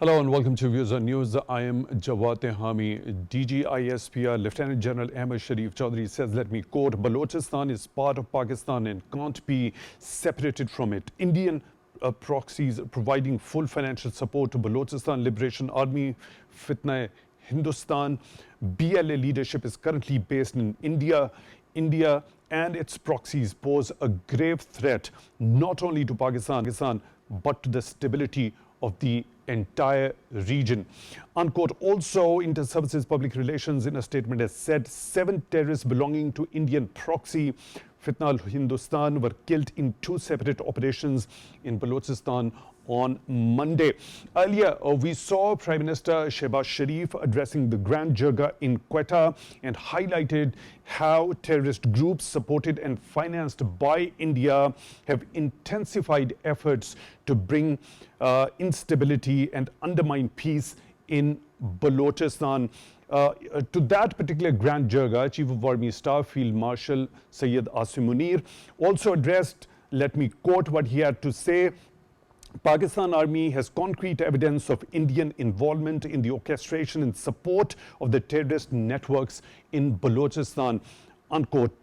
Hello and welcome to Views on News. I am Jawad Tehami. DGISPR Lieutenant General Ahmed Sharif Chaudhry says, let me quote, Balochistan is part of Pakistan and can't be separated from it. Indian proxies providing full financial support to Balochistan Liberation Army, Fitna Hindustan. BLA leadership is currently based in India. India and its proxies pose a grave threat not only to Pakistan but to the stability of the entire region. Unquote. Also, Inter-Services Public Relations in a statement has said 7 terrorists belonging to Indian proxy Fitna Hindustan were killed in 2 separate operations in Balochistan on Monday. Earlier, we saw Prime Minister Shehbaz Sharif addressing the Grand Jirga in Quetta and highlighted how terrorist groups supported and financed by India have intensified efforts to bring instability and undermine peace in Balochistan. To that particular Grand Jirga, Chief of Army Staff Field Marshal Syed Munir also addressed, let me quote what he had to say, Pakistan Army has concrete evidence of Indian involvement in the orchestration and support of the terrorist networks in Balochistan, unquote.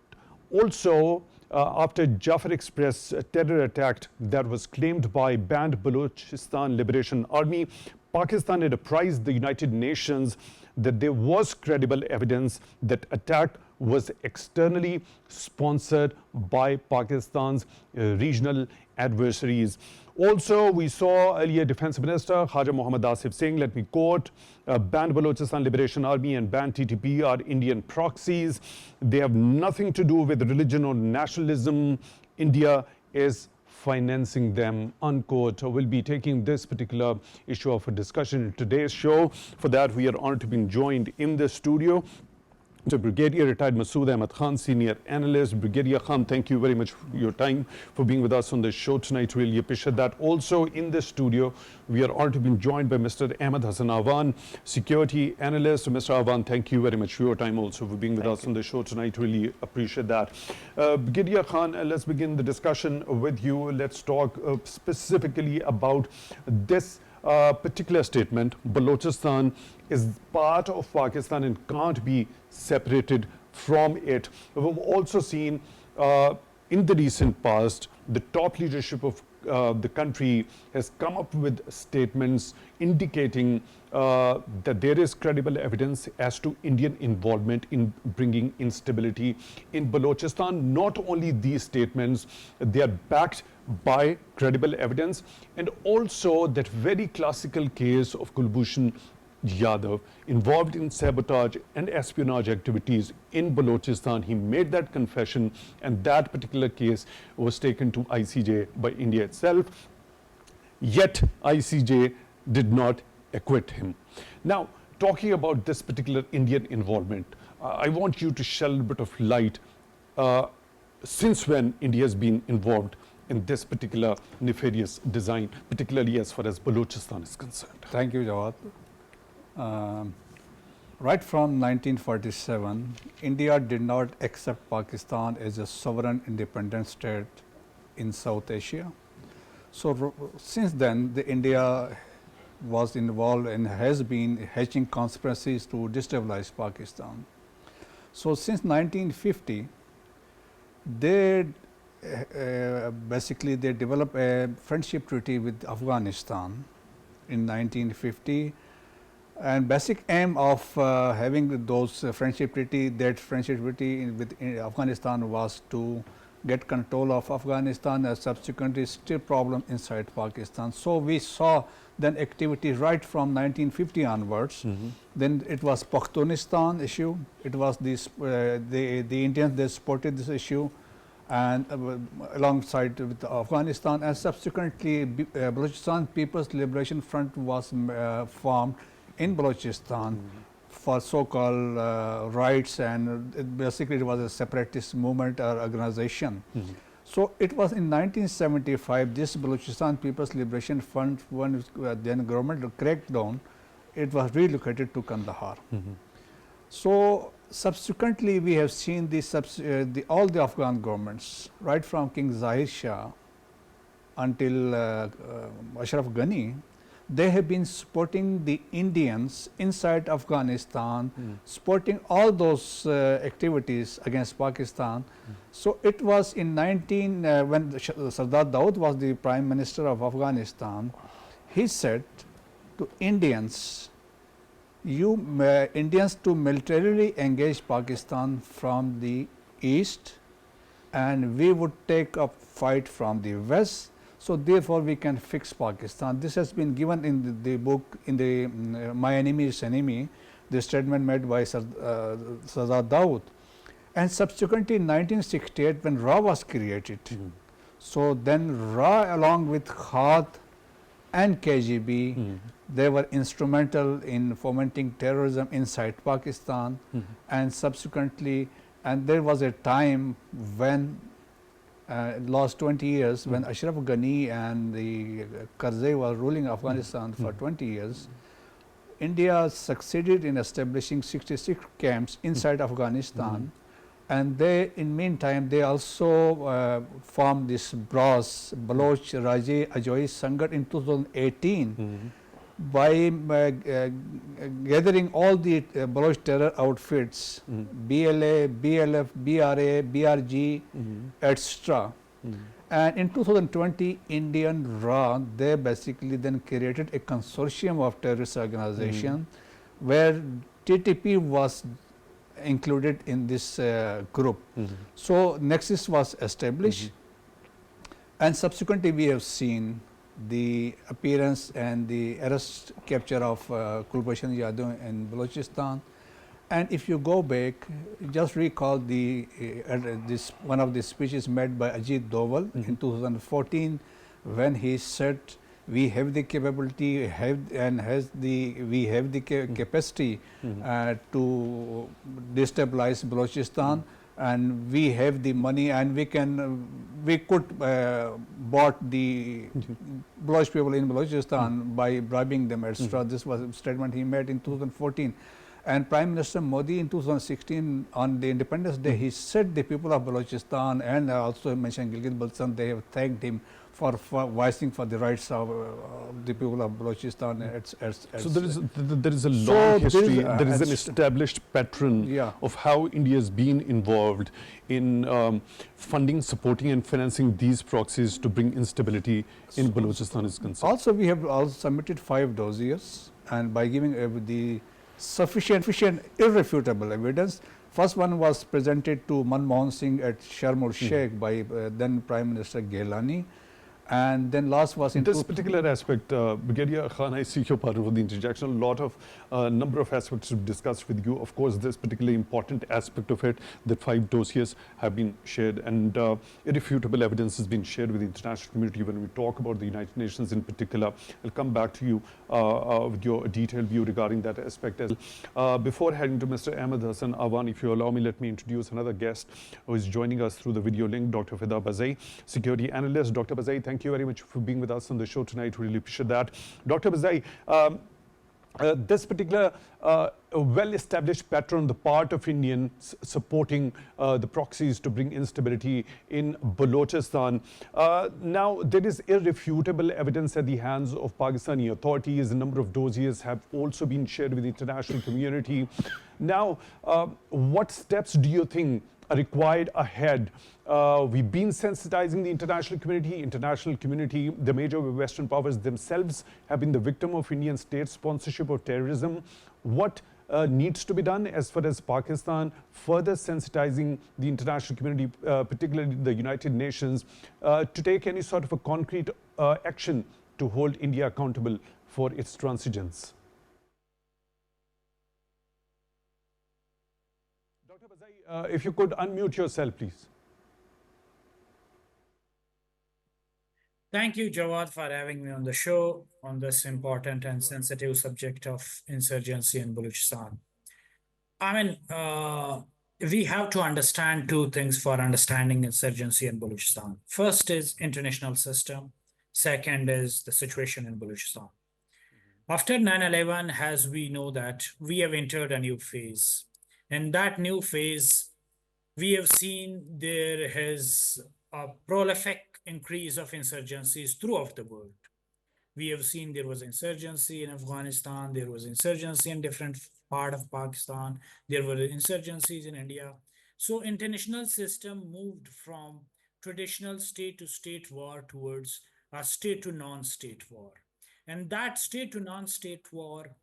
Also, after Jafar Express terror attack that was claimed by banned Balochistan Liberation Army, Pakistan had apprised the United Nations that there was credible evidence that attack was externally sponsored by Pakistan's regional adversaries. Also, we saw earlier Defense Minister Khaja Mohammad Asif saying, let me quote, banned Balochistan Liberation Army and banned TTP are Indian proxies. They have nothing to do with religion or nationalism. India is financing them, unquote. We'll be taking this particular issue of a discussion in today's show. For that, we are honored to be joined in the studio to Brigadier Retired Masud Ahmed Khan, Senior Analyst. Brigadier Khan, thank you very much for your time, for being with us on the show tonight. Really appreciate that. Also in the studio, we are honored to be joined by Mr. Ahmed Hassan Awaan, Security Analyst. Mr. Awaan, thank you very much for your time also, for being with us on the show tonight. Really appreciate that. Brigadier Khan, let's begin the discussion with you. Let's talk specifically about this particular statement. Balochistan is part of Pakistan and can't be separated from it. We've also seen in the recent past, the top leadership of the country has come up with statements indicating that there is credible evidence as to Indian involvement in bringing instability in Balochistan. Not only these statements, they are backed by credible evidence, and also that very classical case of Kulbhushan Yadav involved in sabotage and espionage activities in Balochistan. He made that confession, and that particular case was taken to ICJ by India itself. Yet ICJ did not acquit him. Now, talking about this particular Indian involvement, I want you to shed a little bit of light. Since when India has been involved in this particular nefarious design, particularly as far as Balochistan is concerned? Thank you, Jawad. Right from 1947, India did not accept Pakistan as a sovereign independent state in South Asia. So since then, India was involved and has been hatching conspiracies to destabilize Pakistan. So since 1950, they basically developed a friendship treaty with Afghanistan in 1950. And basic aim of having those friendship treaty with Afghanistan was to get control of Afghanistan, and subsequently still problem inside Pakistan. So we saw then activity right from 1950 onwards. Then it was Pakhtunistan issue. It was this the Indians, they supported this issue, and alongside with Afghanistan, and subsequently Balochistan People's Liberation Front was formed in Balochistan for so-called rights, and basically it was a separatist movement or organization. So it was in 1975 this Balochistan People's Liberation Front, when then government cracked down, it was relocated to Kandahar. So subsequently we have seen all the Afghan governments, right from King Zahir Shah until Ashraf Ghani, they have been supporting the Indians inside Afghanistan, supporting all those activities against Pakistan. So it was in when Sardar Daud was the Prime Minister of Afghanistan, he said to Indians, you Indians to militarily engage Pakistan from the east, and we would take up fight from the west. So therefore, we can fix Pakistan. This has been given in the book, in the My Enemy is Enemy, the statement made by Sardar Daud. And subsequently in 1968, when RA was created, so then RA along with Khat and KGB, they were instrumental in fomenting terrorism inside Pakistan, and subsequently, and there was a time when last 20 years when Ashraf Ghani and the Karzai were ruling Afghanistan for 20 years, India succeeded in establishing 66 camps inside Afghanistan, and they, in meantime, they also formed this BRAS, Baloch Raje Ajoi Sangat in 2018 by gathering all the Baloch terror outfits, BLA, BLF, BRA, BRG, etc. And in 2020, Indian RA, they basically then created a consortium of terrorist organization where TTP was included in this group. So Nexus was established, and subsequently we have seen the appearance and the arrest capture of Kulbhushan Yadav in Balochistan. And if you go back, just recall the this one of the speeches made by Ajit Doval in 2014, when he said, we have the capability, we have the capacity to destabilize Balochistan, and we have the money, and we could bought the Baloch people in Balochistan by bribing them, etc. This was a statement he made in 2014. And Prime Minister Modi in 2016 on the Independence Day, he said the people of Balochistan, and also mentioned Gilgit-Baltistan, they have thanked him for voicing for the rights of the people of Balochistan. So there is a long history, there is an established pattern of how India has been involved in funding, supporting and financing these proxies to bring instability in Balochistan is concerned. Also, we have also submitted 5 dossiers, and by giving the sufficient, irrefutable evidence. First one was presented to Manmohan Singh at Sharm el Sheikh by then Prime Minister Gehlani. And then last was in this particular aspect, Brigadier Khan, I see your part of the interjection. A lot of number of aspects to discuss with you. Of course, this particularly important aspect of it, that 5 dossiers have been shared, and irrefutable evidence has been shared with the international community. When we talk about the United Nations in particular, I'll come back to you with your detailed view regarding that aspect. Before heading to Mr. Ahmed, Hassan, Awaan, if you allow me, let me introduce another guest who is joining us through the video link, Dr. Fida Bazai, security analyst. Dr. Bazai, thank you very much for being with us on the show tonight. Really appreciate that. Dr. Bazai, this particular well-established pattern on the part of Indians supporting the proxies to bring instability in Balochistan. Now, there is irrefutable evidence at the hands of Pakistani authorities. A number of dossiers have also been shared with the international community. Now, what steps do you think are required ahead? We've been sensitizing the international community, the major Western powers themselves have been the victim of Indian state sponsorship of terrorism. What needs to be done as far as Pakistan further sensitizing the international community, particularly the United Nations, to take any sort of a concrete action to hold India accountable for its transigence? Dr. Bazai, if you could unmute yourself, please. Thank you, Jawad, for having me on the show on this important and sensitive subject of insurgency in Balochistan. I mean, we have to understand 2 things for understanding insurgency in Balochistan. First is international system. Second is the situation in Balochistan. After 9/11, as we know that we have entered a new phase. In that new phase, we have seen there is a prolific increase of insurgencies throughout the world. We have seen there was insurgency in Afghanistan, there was insurgency in different part of Pakistan, there were insurgencies in India. So international system moved from traditional state to state war towards a state to non-state war. And that state to non-state war,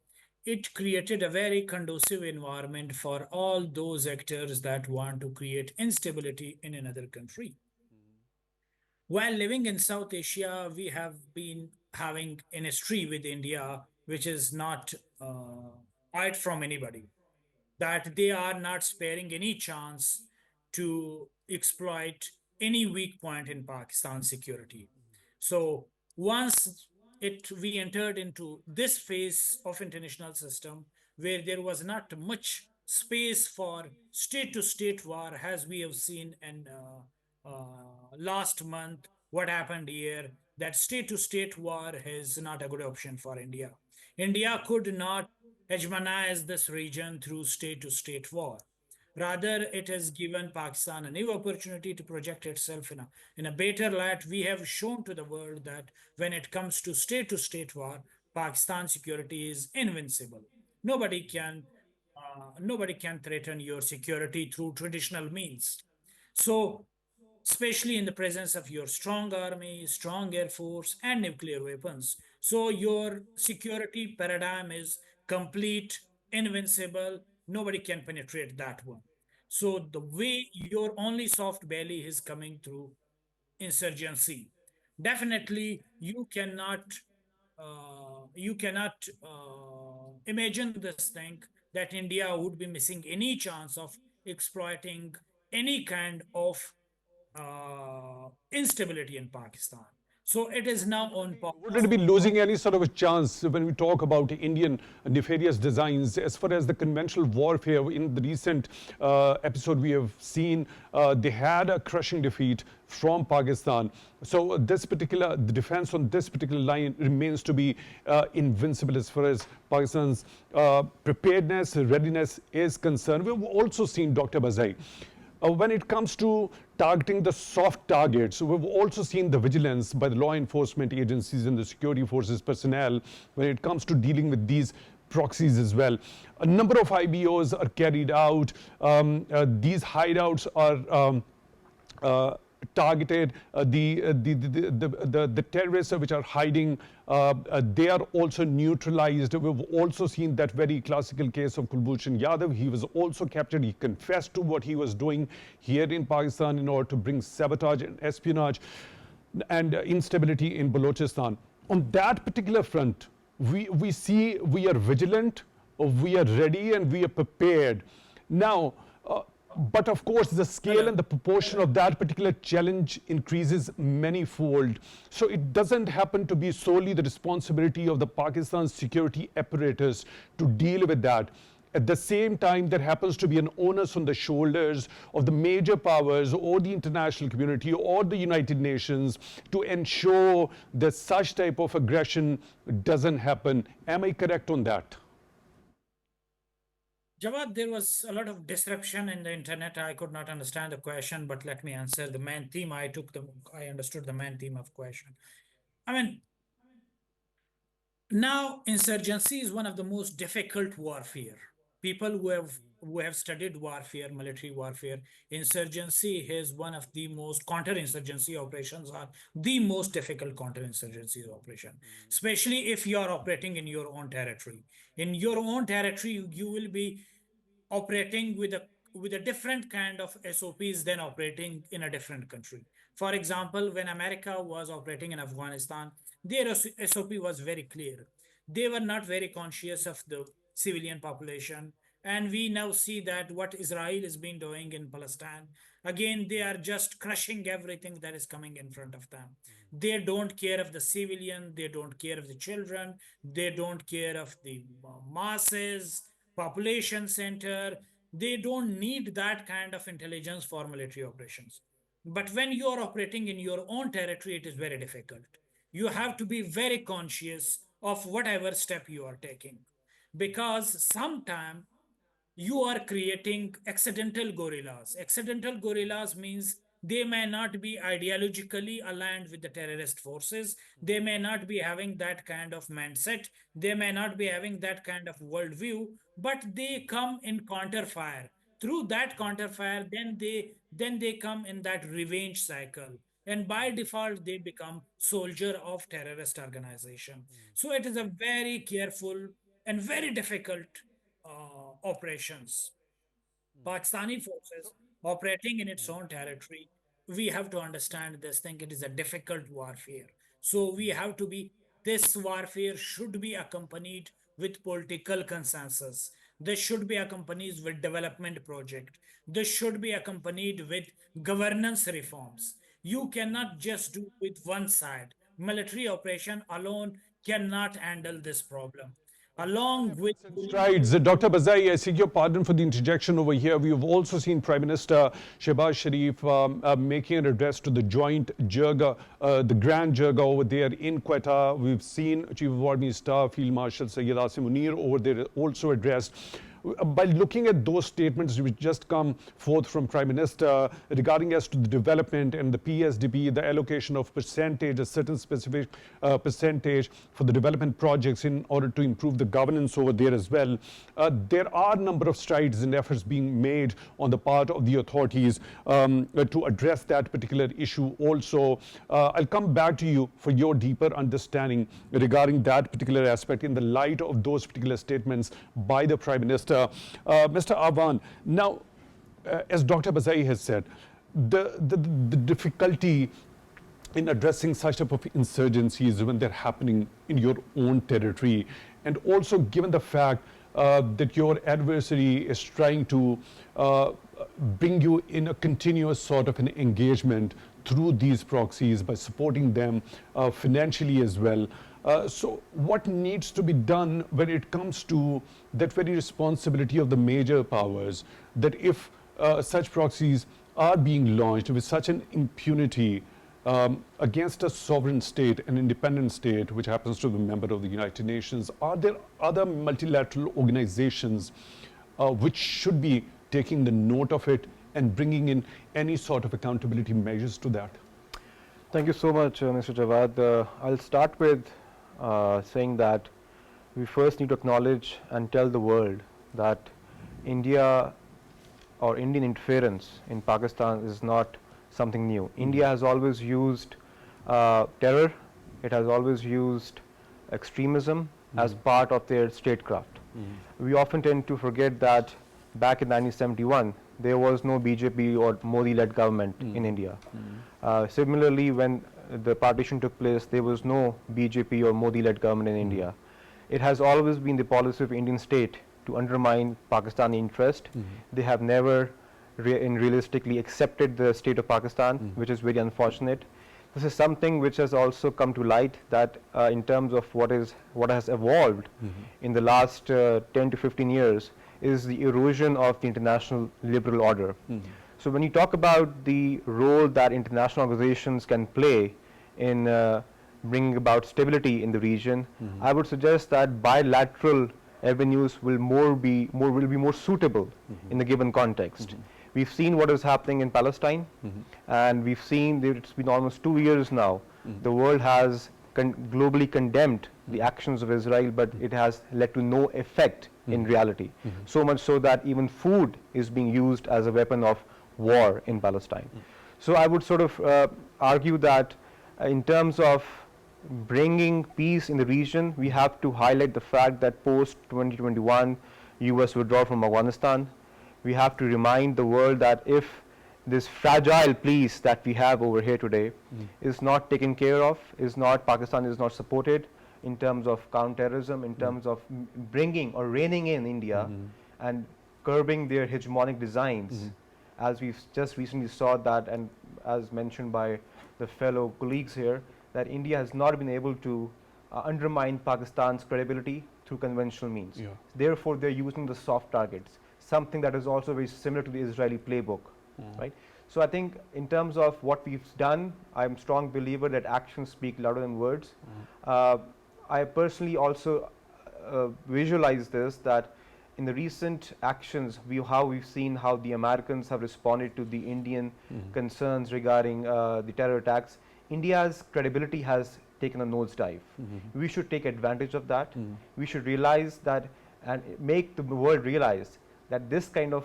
it created a very conducive environment for all those actors that want to create instability in another country. While living in South Asia, we have been having an history with India, which is not hide from anybody, that they are not sparing any chance to exploit any weak point in Pakistan's security. So once it we entered into this phase of international system where there was not much space for state to state war, as we have seen in last month what happened here, that state to state war is not a good option for India. India could not hegemonize this region through state to state war. Rather, it has given Pakistan a new opportunity to project itself in a better light. We have shown to the world that when it comes to state war, Pakistan's security is invincible. Nobody can, nobody can threaten your security through traditional means. So, especially in the presence of your strong army, strong air force, and nuclear weapons. So your security paradigm is complete, invincible. Nobody can penetrate that one. So the way your only soft belly is coming through insurgency. Definitely, you cannot imagine this thing that India would be missing any chance of exploiting any kind of instability in Pakistan. So it is now on Would it pause. be losing any sort of a chance when we talk about Indian nefarious designs as far as the conventional warfare? In the recent episode, we have seen they had a crushing defeat from Pakistan. So the defense on this particular line remains to be invincible as far as Pakistan's preparedness, readiness is concerned. We've also seen Dr. Bazai. When it comes to targeting the soft targets, we've also seen the vigilance by the law enforcement agencies and the security forces personnel when it comes to dealing with these proxies as well. A number of IBOs are carried out. These hideouts are targeted. The terrorists which are hiding, they are also neutralized. We've also seen that very classical case of Kulbhushan Yadav. He was also captured. He confessed to what he was doing here in Pakistan in order to bring sabotage and espionage and instability in Balochistan. On that particular front, we see we are vigilant, we are ready, and we are prepared. Now, but of course, the scale and the proportion of that particular challenge increases manyfold. So it doesn't happen to be solely the responsibility of the Pakistan security apparatus to deal with that. At the same time, there happens to be an onus on the shoulders of the major powers or the international community or the United Nations to ensure that such type of aggression doesn't happen. Am I correct on that? Jawad, there was a lot of disruption in the internet. I could not understand the question, but let me answer the main theme. I understood the main theme of question. I mean, now insurgency is one of the most difficult warfare. People who have studied warfare, military warfare, insurgency is one of the most counterinsurgency operations are the most difficult counterinsurgency operation, especially if you are operating in your own territory. In your own territory, you will be operating with a different kind of SOPs than operating in a different country. For example, when America was operating in Afghanistan, their SOP was very clear. They were not very conscious of the civilian population. And we now see that what Israel has been doing in Palestine, again, they are just crushing everything that is coming in front of them. They don't care of the civilian, they don't care of the children, they don't care of the masses, population center. They don't need that kind of intelligence for military operations. But when you are operating in your own territory, it is very difficult. You have to be very conscious of whatever step you are taking because sometimes you are creating accidental guerrillas. Accidental guerrillas means They may not be ideologically aligned with the terrorist forces. They may not be having that kind of mindset. They may not be having that kind of worldview, but they come in counterfire. Through that counterfire, then they come in that revenge cycle. And by default, they become soldier of terrorist organization. So it is a very careful and very difficult operations. Pakistani forces operating in its own territory, we have to understand this thing. It is a difficult warfare. So we have to be, this warfare should be accompanied with political consensus. This should be accompanied with development project. This should be accompanied with governance reforms. You cannot just do with one side. Military operation alone cannot handle this problem. Along with Strides. Dr. Bazai, I seek your pardon for the interjection over here. We have also seen Prime Minister Shehbaz Sharif making an address to the joint jirga, the Grand Jirga over there in Quetta. We've seen Chief of Army Staff Field Marshal Syed Munir over there also addressed. By looking at those statements which just come forth from Prime Minister regarding as to the development and the PSDP, the allocation of percentage, a certain specific percentage for the development projects in order to improve the governance over there as well, there are a number of strides and efforts being made on the part of the authorities to address that particular issue also. I'll come back to you for your deeper understanding regarding that particular aspect in the light of those particular statements by the Prime Minister. Mr. Awaan, now, as Dr. Bazai has said, the difficulty in addressing such type of insurgencies when they're happening in your own territory, and also given the fact that your adversary is trying to bring you in a continuous sort of an engagement through these proxies by supporting them financially as well. So what needs to be done when it comes to that very responsibility of the major powers, that if such proxies are being launched with such an impunity against a sovereign state, an independent state, which happens to be a member of the United Nations, are there other multilateral organizations which should be taking the note of it and bringing in any sort of accountability measures to that? Thank you so much, Mr. Jawad. I'll start with saying that we first need to acknowledge and tell the world that India or Indian interference in Pakistan is not something new. India has always used terror, it has always used extremism as part of their statecraft. We often tend to forget that back in 1971, there was no BJP or Modi-led government in India. Similarly, when the partition took place, there was no BJP or Modi-led government in India. It has always been the policy of Indian state to undermine Pakistani interest. They have never realistically accepted the state of Pakistan, which is very unfortunate. This is something which has also come to light, that in terms of what has evolved in the last 10 to 15 years is the erosion of the international liberal order. So when you talk about the role that international organizations can play in bringing about stability in the region, I would suggest that bilateral avenues will be more suitable in the given context. We've seen what is happening in Palestine, and we've seen that it's been almost 2 years now. The world has globally condemned the actions of Israel, but it has led to no effect in reality. So much so that even food is being used as a weapon of war in Palestine. So I would sort of argue that in terms of bringing peace in the region, we have to highlight the fact that post 2021 US withdrawal from Afghanistan, we have to remind the world that if this fragile peace that we have over here today is not taken care of, Pakistan is not supported in terms of counterterrorism, in terms of bringing or reining in India and curbing their hegemonic designs, as we've just recently saw that, and as mentioned by the fellow colleagues here, that India has not been able to undermine Pakistan's credibility through conventional means. Therefore, they're using the soft targets, something that is also very similar to the Israeli playbook, right? So I think in terms of what we've done, I'm a strong believer that actions speak louder than words. I personally also visualize this, that in the recent actions, how we've seen how the Americans have responded to the Indian concerns regarding the terror attacks, India's credibility has taken a nosedive. We should take advantage of that. We should realize that and make the world realize that this kind of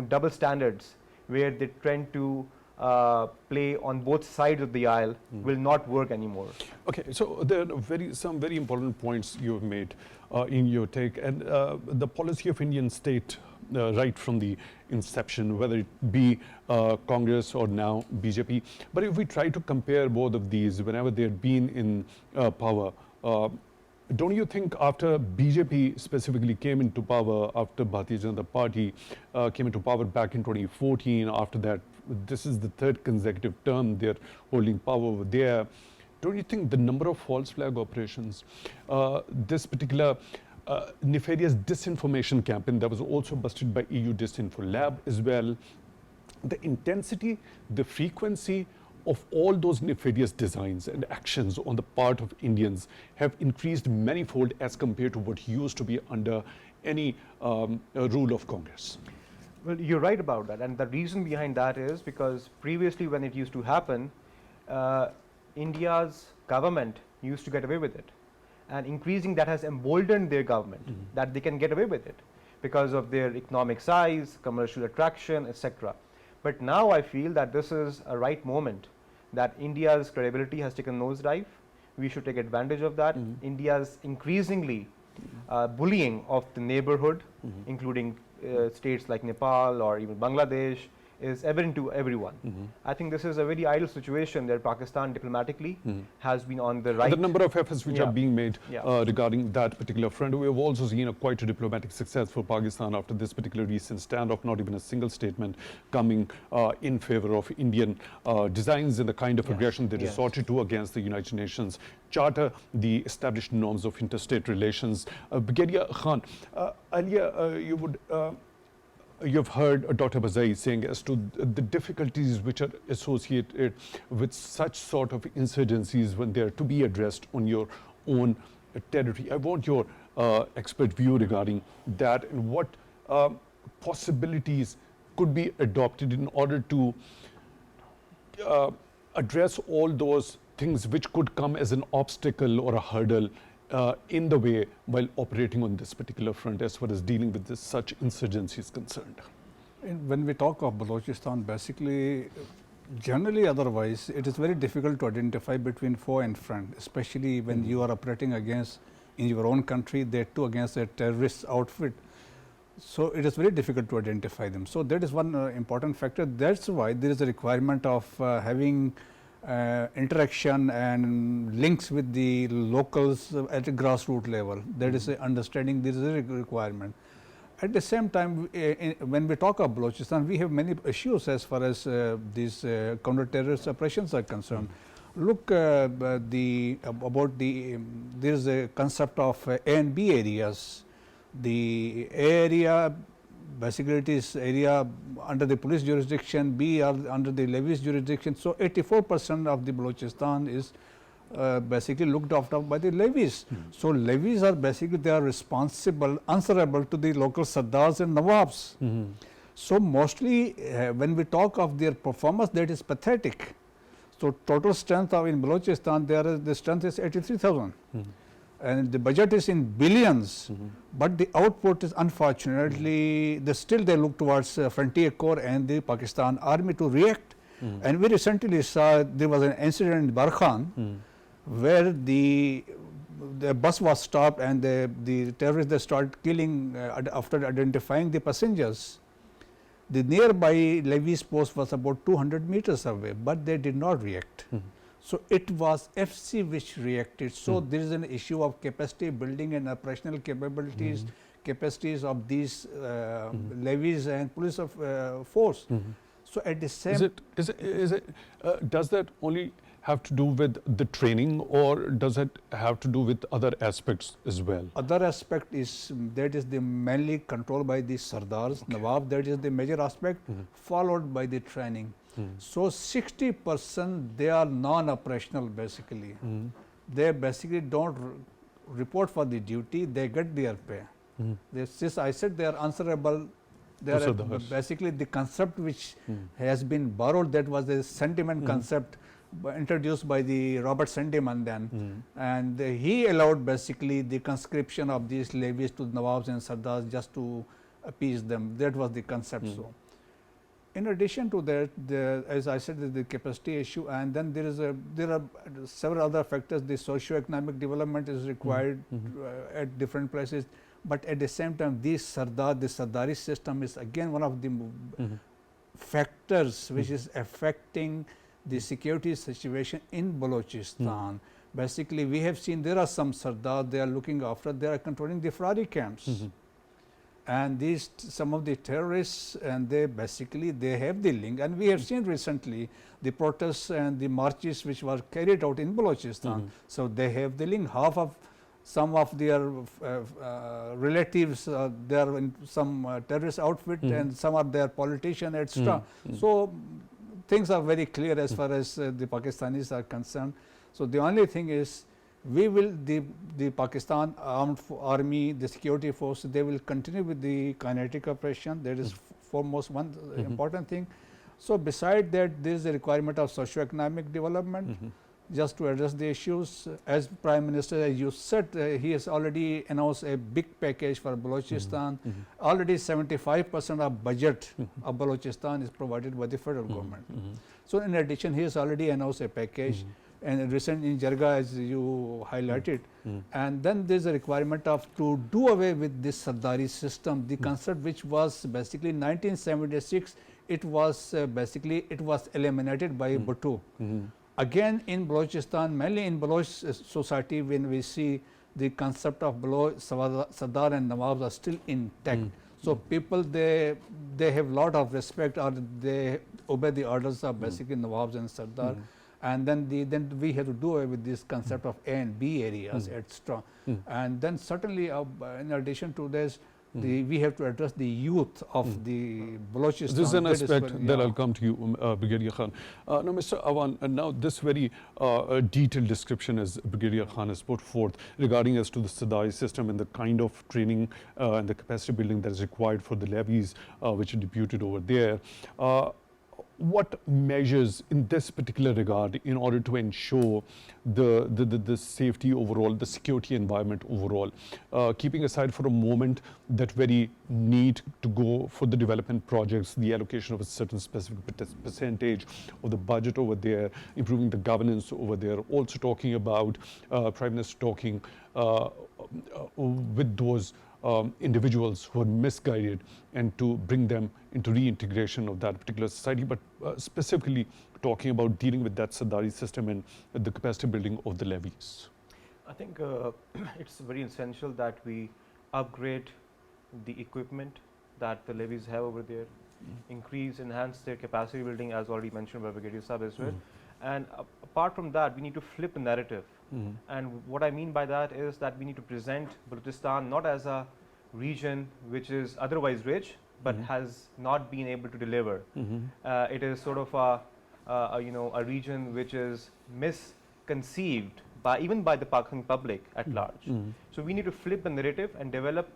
double standards where they tend to play on both sides of the aisle will not work anymore. Okay, so there are some very important points you have made in your take, and the policy of Indian state right from the inception, whether it be Congress or now BJP. But if we try to compare both of these, whenever they had been in power, don't you think after BJP specifically came into power, after Bharatiya Janata Party came into power back in 2014, after that, this is the third consecutive term they're holding power over there, don't you think the number of false flag operations, this particular nefarious disinformation campaign that was also busted by EU Disinfo Lab as well, the intensity, the frequency of all those nefarious designs and actions on the part of Indians have increased manifold as compared to what used to be under any rule of Congress? Well, you're right about that, and the reason behind that is because previously when it used to happen, India's government used to get away with it, and increasing that has emboldened their government that they can get away with it because of their economic size, commercial attraction, etc. But now I feel that this is a right moment, that India's credibility has taken nosedive. We should take advantage of that. India's increasingly bullying of the neighborhood, including states like Nepal or even Bangladesh, is evident to everyone. I think this is a very ideal situation that Pakistan diplomatically has been on the right. The number of efforts which are being made Yeah. regarding that particular front, we have also seen quite a diplomatic success for Pakistan after this particular recent standoff, not even a single statement coming in favor of Indian designs and the kind of aggression they resorted to against the United Nations Charter, the established norms of interstate relations. Brigadier Khan, earlier you've heard Dr. Bazai saying as to the difficulties which are associated with such sort of insurgencies when they are to be addressed on your own territory. I want your expert view regarding that and what possibilities could be adopted in order to address all those things which could come as an obstacle or a hurdle in the way while operating on this particular front as far as dealing with this, such insurgency is concerned. When we talk of Balochistan, basically, generally otherwise, it is very difficult to identify between foe and friend, especially when you are operating against, in your own country, they too against a terrorist outfit. So it is very difficult to identify them. So that is one important factor. That's why there is a requirement of having interaction and links with the locals at a grassroots level. That is a understanding, this is a requirement. At the same time, when we talk of Balochistan, we have many issues as far as these counter-terrorist operations are concerned. Look, there is a concept of A and B areas. The A area, basically it is area under the police jurisdiction, B are under the levies jurisdiction. So 84% of the Balochistan is basically looked after by the levies. So levies are basically, they are responsible, answerable to the local Sardars and Nawabs. So mostly when we talk of their performance, that is pathetic. So total strength of in Balochistan, the strength is 83,000. And the budget is in billions, but the output is unfortunately, still they look towards Frontier Corps and the Pakistan Army to react. And we recently saw there was an incident in Barkhan where the bus was stopped and the terrorists they started killing after identifying the passengers. The nearby levies post was about 200 meters away, but they did not react. So it was FC which reacted. So there is an issue of capacity building and operational capabilities, capacities of these levies and police of force. So at the same, does that only have to do with the training, or does it have to do with other aspects as well? Other aspect is that is the mainly controlled by the Sardars, Nawab. That is the major aspect, followed by the training. So 60% they are non-operational basically. They basically don't report for the duty, they get their pay. Since I said they are answerable, they are Sardars. basically the concept which has been borrowed, that was the sentiment concept introduced by the Robert Sentiment then, and he allowed basically the conscription of these levies to Nawabs and Sardars just to appease them. That was the concept. So, in addition to that, as I said, the capacity issue, and then there are several other factors. The socio-economic development is required at different places, but at the same time, the Sardari system is again one of the factors which is affecting the security situation in Balochistan. Basically, we have seen there are some Sardars, they are looking after, they are controlling the Frari camps. And these some of the terrorists, and they basically they have the link, and we have seen recently the protests and the marches which were carried out in Balochistan. So they have the link. Half of some of their relatives, they are in some terrorist outfit, and some are their politician, etc. So things are very clear as far as the Pakistanis are concerned. So the only thing is, we will the Pakistan Armed Army, the security force, they will continue with the kinetic operation. That is foremost one important thing. So beside that, there is a requirement of socio-economic development, just to address the issues. As Prime Minister, as you said, he has already announced a big package for Balochistan. Already 75% of budget of Balochistan is provided by the federal government. So in addition, he has already announced a package, and recent in Jarga, as you highlighted. And then there is a requirement of to do away with this Sardari system, the concept which was basically 1976, it was basically it was eliminated by Bhutto. Again in Balochistan, mainly in Baloch society, when we see the concept of Sardar and Nawabs are still intact. So people, they have lot of respect, or they obey the orders of basically Nawabs and Sardar. And then we have to do away with this concept of A and B areas, etc. And then certainly in addition to this, we have to address the youth of the Balochistan. This is an aspect that I'll come to you, Brigadier Khan. Now, Mr. Awaan, now this very detailed description as Brigadier Khan has put forth regarding as to the Sadai system and the kind of training and the capacity building that is required for the levies which are deputed over there. What measures in this particular regard in order to ensure the safety overall, the security environment overall, keeping aside for a moment that very need to go for the development projects, the allocation of a certain specific percentage of the budget over there, improving the governance over there, also talking about Prime Minister talking with those individuals who are misguided and to bring them into reintegration of that particular society, but specifically talking about dealing with that Sardari system and the capacity building of the levies. I think it's very essential that we upgrade the equipment that the levies have over there, enhance their capacity building, as already mentioned by Brigadier Saab as well. And apart from that, we need to flip the narrative. And what I mean by that is that we need to present Balochistan not as a region which is otherwise rich, but has not been able to deliver. It is sort of a region which is misconceived even by the Pakistan public at large. So we need to flip the narrative and develop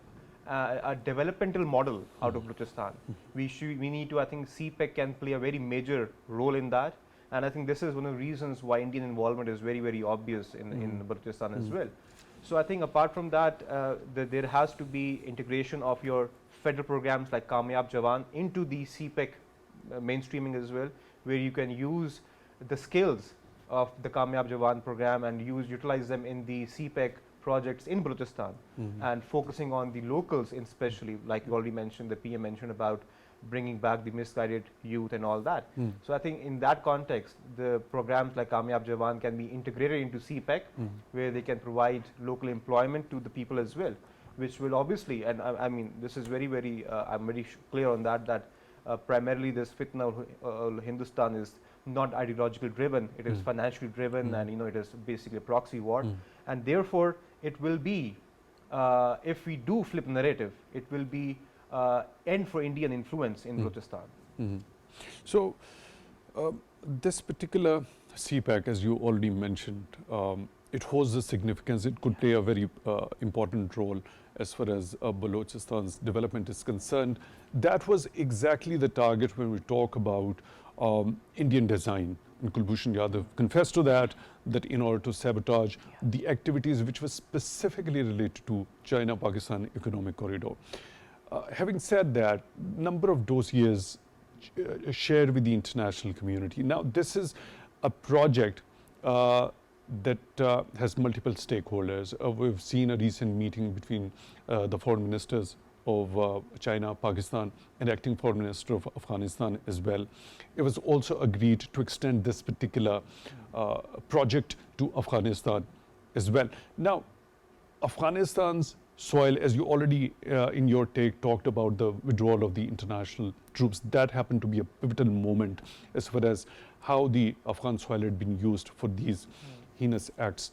a developmental model out of Balochistan. We need to, I think CPEC can play a very major role in that. And I think this is one of the reasons why Indian involvement is very, very obvious in Balochistan as well. So I think apart from that, there has to be integration of your federal programs like Kamyab Jawan into the CPEC mainstreaming as well, where you can use the skills of the Kamyab Jawan program and utilize them in the CPEC projects in Balochistan, and focusing on the locals, especially like you already mentioned, the PM mentioned about bringing back the misguided youth and all that. So I think in that context, the programs like Kamyab Jawan can be integrated into CPEC, where they can provide local employment to the people as well, which will obviously, and I mean, this is very, very, I'm very clear on that primarily this fitna Hindustan is not ideological driven, it is financially driven, and it is basically a proxy war. And therefore, it will be, if we do flip the narrative, it will be end for Indian influence in Balochistan. So, this particular CPEC, as you already mentioned, it holds a significance. It could play a very important role as far as Balochistan's development is concerned. That was exactly the target when we talk about Indian design. And Kulbhushan Yadav confessed to that in order to sabotage the activities which were specifically related to China-Pakistan economic corridor. Having said that, number of dossiers shared with the international community. Now, this is a project that has multiple stakeholders. We've seen a recent meeting between the foreign ministers of China, Pakistan, and acting foreign minister of Afghanistan as well. It was also agreed to extend this particular project to Afghanistan as well. Now, Afghanistan's soil, as you already in your take talked about the withdrawal of the international troops, that happened to be a pivotal moment as far as how the Afghan soil had been used for these heinous acts.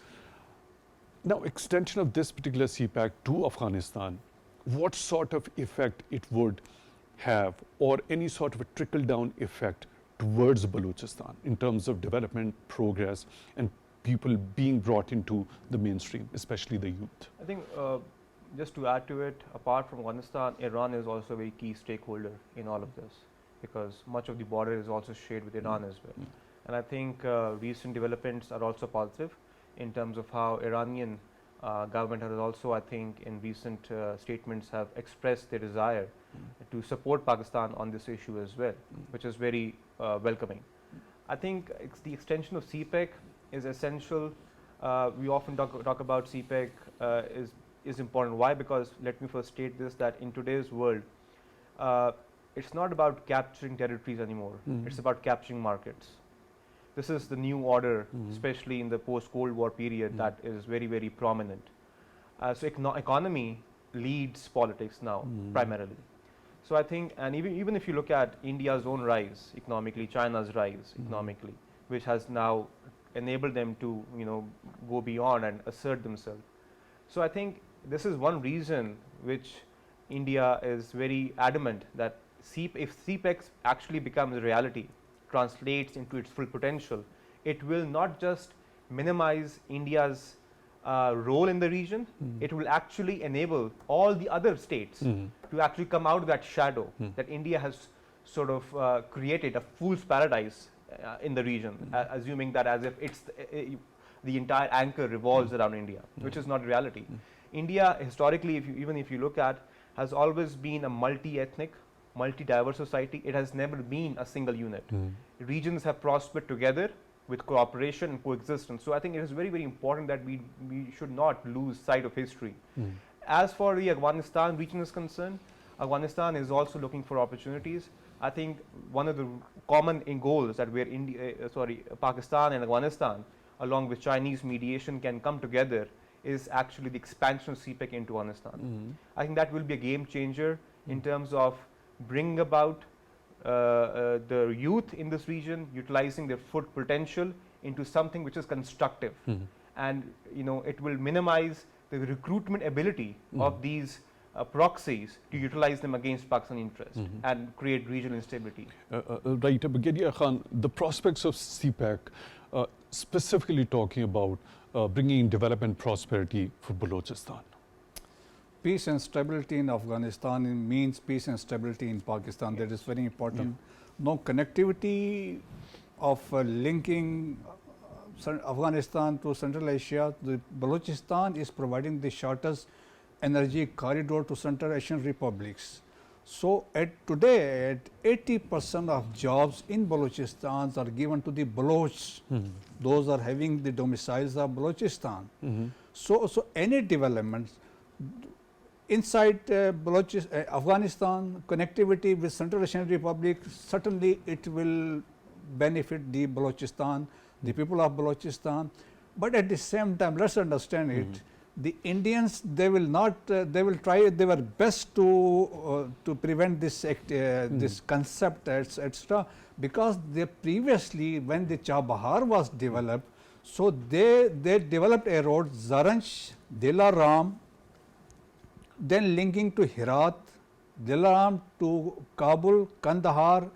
Now, extension of this particular CPEC to Afghanistan, what sort of effect it would have, or any sort of a trickle-down effect towards Balochistan in terms of development, progress, and people being brought into the mainstream, especially the youth? I think just to add to it, apart from Afghanistan, Iran is also a very key stakeholder in all of this, because much of the border is also shared with Iran as well. And I think recent developments are also positive in terms of how Iranian government has also, I think, in recent statements have expressed their desire to support Pakistan on this issue as well, which is very welcoming. I think the extension of CPEC is essential. We often talk about CPEC is important. Why? Because let me first state this, that in today's world, it's not about capturing territories anymore. It's about capturing markets. This is the new order, especially in the post-Cold War period, that is very, very prominent. So economy leads politics now, primarily. So I think, and even if you look at India's own rise economically, China's rise economically, which has now enabled them to, go beyond and assert themselves. So I think this is one reason which India is very adamant that if CPEC actually becomes a reality, translates into its full potential, it will not just minimize India's role in the region, it will actually enable all the other states to actually come out of that shadow that India has sort of created, a fool's paradise in the region, assuming that as if it's the entire anchor revolves around India, which is not reality. India historically, even if you look at, has always been a multi-ethnic, multi-diverse society. It has never been a single unit. Regions have prospered together with cooperation and coexistence. So I think it is very, very important that we should not lose sight of history. As for the Afghanistan region is concerned, Afghanistan is also looking for opportunities. I think one of the common goals that Pakistan and Afghanistan, along with Chinese mediation, can come together is actually the expansion of CPEC into Afghanistan. I think that will be a game changer in terms of bringing about the youth in this region, utilizing their full potential into something which is constructive. And it will minimize the recruitment ability of these proxies to utilize them against Pakistan interests and create regional instability. Right, Brigadier Khan, the prospects of CPEC, specifically talking about bringing development prosperity for Balochistan. Peace and stability in Afghanistan means peace and stability in Pakistan. That is very important. No connectivity of linking Afghanistan to Central Asia. The Balochistan is providing the shortest energy corridor to Central Asian republics. So today, 80% of jobs in Balochistan are given to the Baloch. Those are having the domiciles of Balochistan. So any developments inside Afghanistan, connectivity with Central Asian Republic, certainly it will benefit the Balochistan, the people of Balochistan. But at the same time, let's understand it. The Indians, they will not, they will try their best to prevent this this concept, etc. Because they previously, when the Chabahar was developed, so they developed a road, Zaranj, Dilaram, then linking to Herat, Dilaram to Kabul, Kandahar,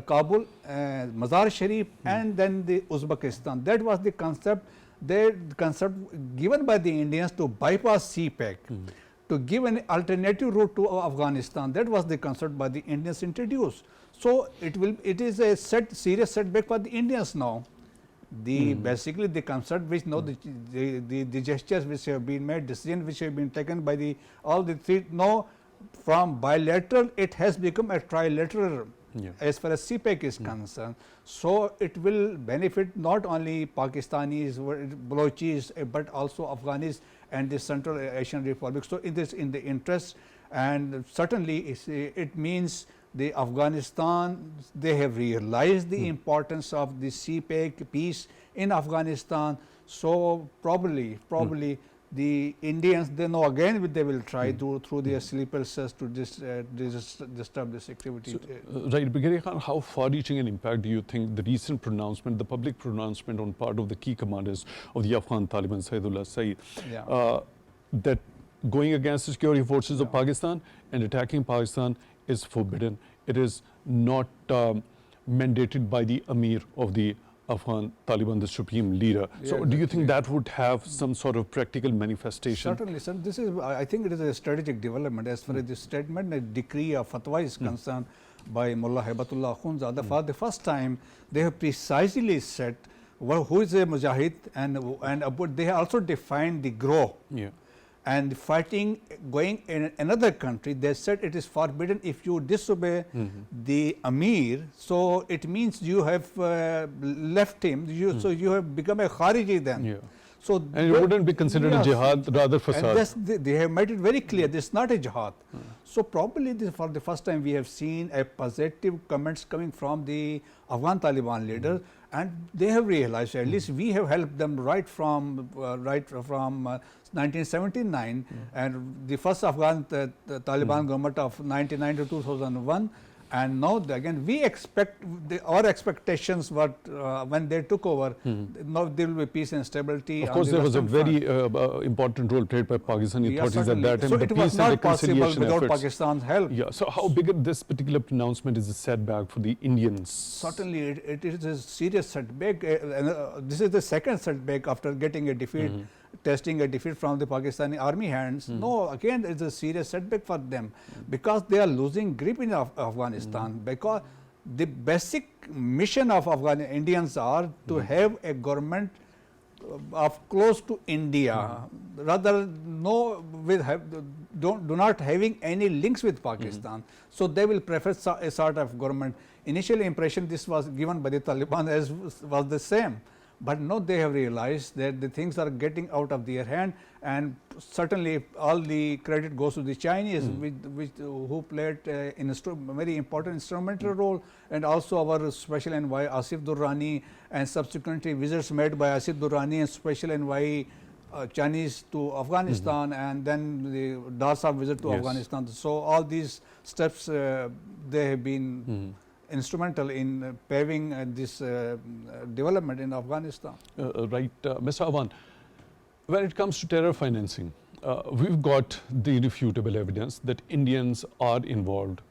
Kabul, Mazar Sharif, and then the Uzbekistan. That was the concept. The concept given by the Indians to bypass CPEC, to give an alternative route to Afghanistan. That was the concept by the Indians introduced. So it is a serious setback for the Indians now. Basically the concept which now the gestures which have been made, decisions which have been taken by all the three, now from bilateral it has become a trilateral as far as CPEC is concerned. So it will benefit not only Pakistanis, Balochis, but also Afghanis and the Central Asian Republic. So it is in the interest, and certainly it means the Afghanistan, they have realized the importance of the CPEC peace in Afghanistan. So probably the Indians, they know again they will try through their sleeper cells to disturb this activity. Right, Brigadier Khan, how far-reaching an impact do you think the recent pronouncement, the public pronouncement on part of the key commanders of the Afghan Taliban, Saeed, that going against the security forces of Pakistan and attacking Pakistan is forbidden? It is not mandated by the Amir of the Afghan Taliban, the supreme leader. So do you think that would have some sort of practical manifestation? Certainly, sir. This is, I think it is a strategic development as far as the statement, a decree of fatwa is concerned by Mullah Hibatullah Khunzada. For the first time, they have precisely said who is a mujahid, and they have also defined the grow. And fighting going in another country, they said it is forbidden if you disobey the Amir. So it means you have left him, so you have become a Khariji then. So and it wouldn't be considered a jihad, rather fasad. They have made it very clear this is not a jihad. So probably for the first time we have seen a positive comments coming from the Afghan Taliban leaders, and they have realized, at least we have helped them right from 1979 and the first Afghan Taliban government of 1999 to 2001. And now again we expect, our expectations were when they took over, now there will be peace and stability. Of course, there was a very important role played by Pakistani authorities at that time. So it was not possible without Pakistan's help. So how big this particular pronouncement is a setback for the Indians? Certainly it is a serious setback. This is the second setback after getting a defeat, testing a defeat from the Pakistani army hands. No, again it's a serious setback for them because they are losing grip in Afghanistan. Because the basic mission of Afghan Indians are to have a government of close to India, rather do not having any links with Pakistan. So they will prefer a sort of government. Initial impression this was given by the Taliban as was the same. But now they have realized that the things are getting out of their hand, and certainly all the credit goes to the Chinese, who played a very important instrumental role, and also our special envoy Asif Durrani, and subsequently visits made by Asif Durrani and special envoy Chinese to Afghanistan, and then the Dar Sahib visit to Afghanistan. So all these steps they have been instrumental in paving this development in Afghanistan. Right, Mr. Awaan, when it comes to terror financing, we've got the irrefutable evidence that Indians are involved.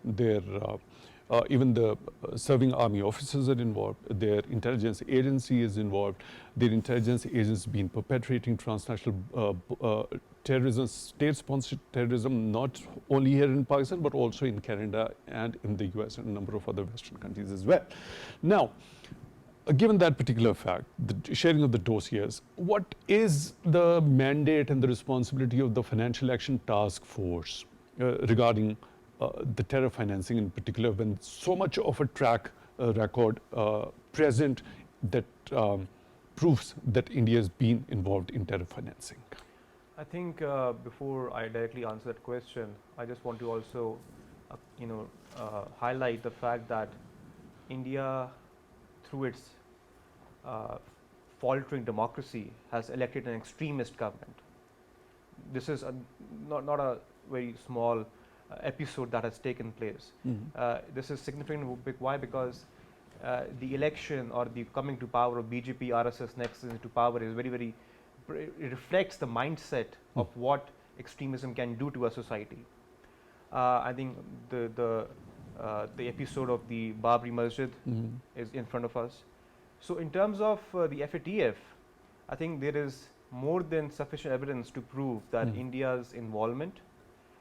Even the serving army officers are involved, their intelligence agency is involved, their intelligence agents been perpetrating transnational terrorism, state-sponsored terrorism, not only here in Pakistan, but also in Canada and in the US and a number of other Western countries as well. Now, given that particular fact, the sharing of the dossiers, what is the mandate and the responsibility of the Financial Action Task Force regarding the terror financing in particular, when so much of a track record present that proves that India has been involved in terror financing? I think before I directly answer that question, I just want to also, highlight the fact that India, through its faltering democracy, has elected an extremist government. This is not a very small episode that has taken place. This is significant. Why? Because the election or the coming to power of BJP, RSS next into power is very, it reflects the mindset of what extremism can do to a society. I think the episode of the Babri Masjid is in front of us. So in terms of the FATF, I think there is more than sufficient evidence to prove that India's involvement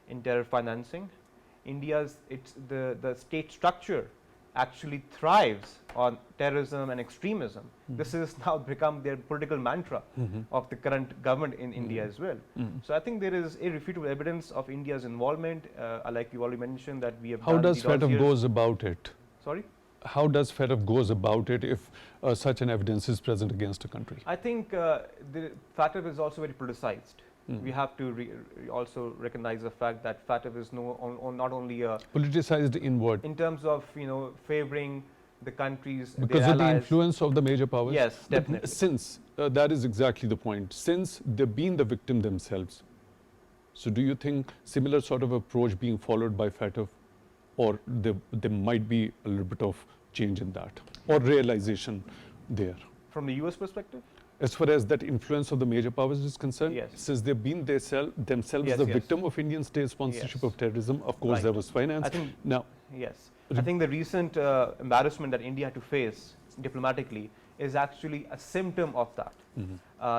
in terror financing. The state structure actually thrives on terrorism and extremism. This has now become their political mantra of the current government in India as well. So I think there is irrefutable evidence of India's involvement. Like you already mentioned that we have How done does the FATF dossiers. goes about it? Sorry? How does FATF goes about it if such an evidence is present against a country? I think the FATF is also very politicized. We have to also recognize the fact that FATF is not only a Politicized in what? in terms of favoring the countries Because their of the allies. influence of the major powers? Yes, But definitely. since, that is exactly the point, since they've been the victim themselves, so do you think similar sort of approach being followed by FATF, or there might be a little bit of change in that, or realization there? From the US perspective? As far as that influence of the major powers is concerned, Yes. since they've been themselves Yes, the yes. victim of Indian state sponsorship Yes. of terrorism, of course Right. there was finance. I think Now, yes. I think the recent embarrassment that India had to face diplomatically is actually a symptom of that.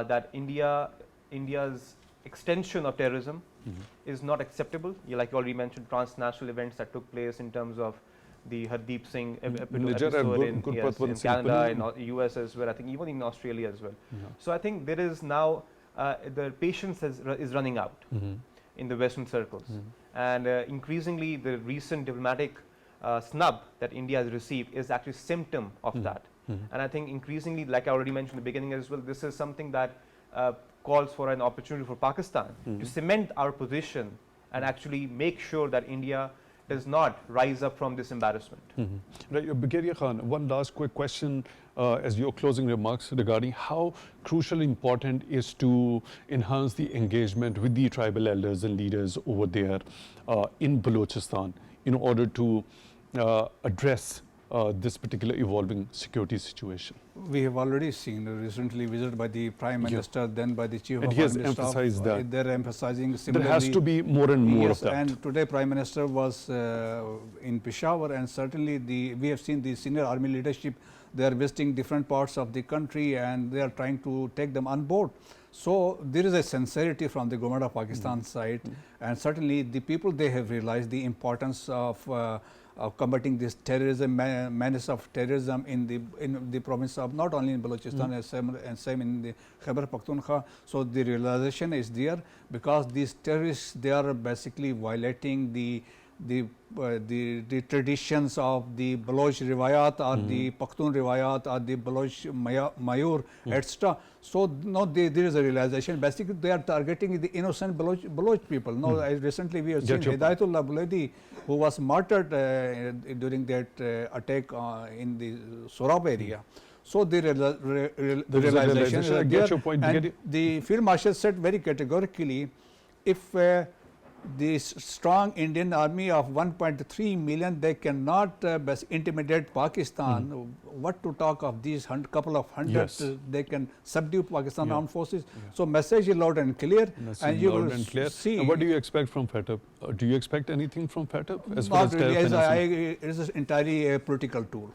That India's extension of terrorism is not acceptable. Like you already mentioned, transnational events that took place in terms of the Hardeep Singh episode in Canada, in US as well. I think even in Australia as well. So I think there is now the patience is running out in the Western circles, and increasingly the recent diplomatic snub that India has received is actually a symptom of that. And I think increasingly, like I already mentioned in the beginning as well, this is something that calls for an opportunity for Pakistan to cement our position and actually make sure that India does not rise up from this embarrassment. Right, Brigadier Khan, one last quick question as your closing remarks regarding how crucial important is to enhance the engagement with the tribal elders and leaders over there in Balochistan in order to address this particular evolving security situation. We have already seen recently visited by the Prime Minister, then by the Chief And of he has Army Staff. emphasized that. They're emphasizing There similarly. has to be more and more Yes, of that. and today Prime Minister was in Peshawar, and certainly we have seen the senior army leadership. They are visiting different parts of the country and they are trying to take them on board. So there is a sincerity from the government of Pakistan side, and certainly the people, they have realized the importance of combating this terrorism, menace of terrorism in the province of not only in Balochistan and same in the Khyber Pakhtunkhwa. So the realization is there, because these terrorists, they are basically violating the traditions of the Baloch Riwayat or the Pakhtun Riwayat or the Baloch Mayur, etc. So now there is a realization. Basically, they are targeting the innocent Baloch people. Now, recently we have seen Hidayatullah Buledi, who was martyred during that attack in the Sorab area. So the realization is I get your point. and the Field Marshal said very categorically, if the strong Indian army of 1.3 million, they cannot intimidate Pakistan. What to talk of these couple of hundreds? They can subdue Pakistan armed forces. So message is loud and clear. And you will see. And what do you expect from FATF? Do you expect anything from FATF? As not really. It is entirely a political tool.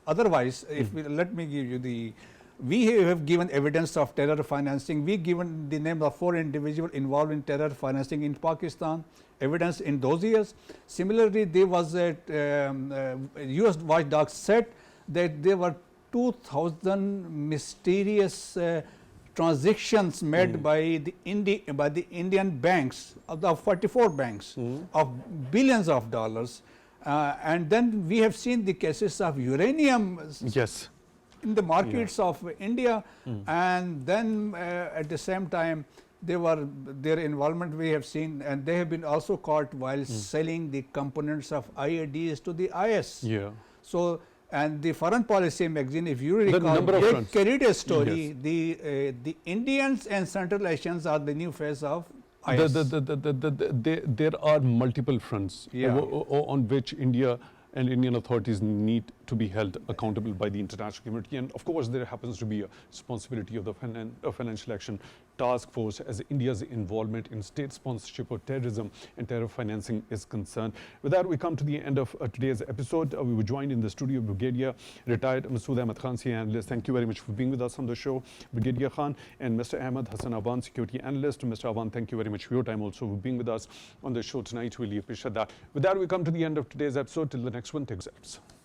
Otherwise, if let me give you we have given evidence of terror financing. We given the name of 4 individuals involved in terror financing in Pakistan, evidence in those years. Similarly, there was a US watchdog said that there were 2,000 mysterious transactions made by the Indian banks, of the 44 banks, of billions of dollars. And then we have seen the cases of uranium in the markets of India, and then at the same time their involvement we have seen, and they have been also caught while selling the components of IEDs to the IS. So, and the Foreign Policy magazine, if you recall, they carried a story, the Indians and Central Asians are the new face of IS. There are multiple fronts on which India and Indian authorities need to be held accountable by the international community. And of course, there happens to be a responsibility of the financial action task force as India's involvement in state sponsorship of terrorism and terror financing is concerned. With that, we come to the end of today's episode. We were joined in the studio Brigadier retired Masud Ahmed Khan, senior analyst. Thank you very much for being with us on the show, Brigadier Khan, and Mr. Ahmed Hassan Awaan, security analyst. Mr. Awaan, thank you very much for your time also for being with us on the show tonight. Really appreciate that. With that, we come to the end of today's episode. Till the next one, take care.